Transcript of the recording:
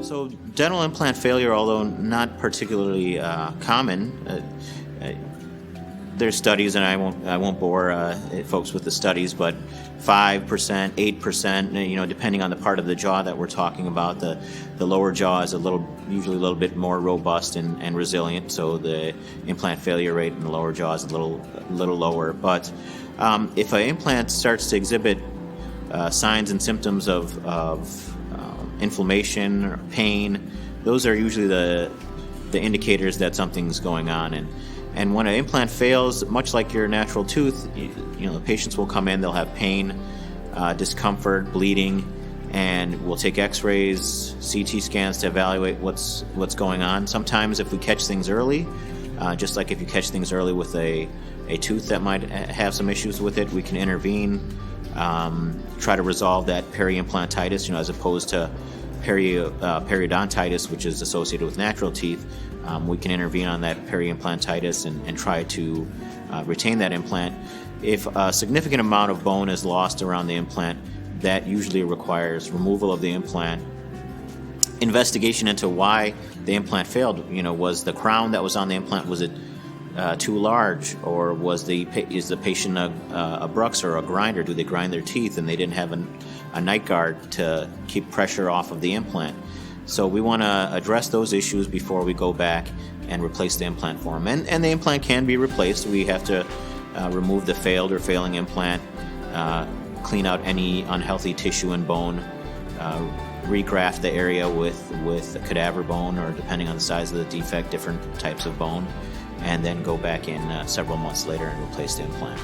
So dental implant failure, although not particularly common, there's studies, and I won't bore folks with the studies, but 5%, 8%, depending on the part of the jaw that we're talking about. The lower jaw is usually a little bit more robust and resilient, so the implant failure rate in the lower jaw is a little lower. But if an implant starts to exhibit signs and symptoms of inflammation or pain, those are usually the indicators that something's going on. And when an implant fails, much like your natural tooth, the patients will come in, they'll have pain, discomfort, bleeding, and we'll take x-rays, CT scans to evaluate what's going on. Sometimes if we catch things early, just like if you catch things early with a tooth that might have some issues with it, we can intervene, try to resolve that peri-implantitis, as opposed to periodontitis, which is associated with natural teeth. We can intervene on that peri-implantitis and try to retain that implant. If a significant amount of bone is lost around the implant, that usually requires removal of the implant. Investigation into why the implant failed. Was the crown that was on the implant, was it too large, or is the patient a brux or a grinder? Do they grind their teeth and they didn't have a night guard to keep pressure off of the implant? So we want to address those issues before we go back and replace the implant for them. And the implant can be replaced. We have to remove the failed or failing implant, clean out any unhealthy tissue and bone, regraft the area with cadaver bone, or depending on the size of the defect, different types of bone, and then go back in several months later and replace the implant.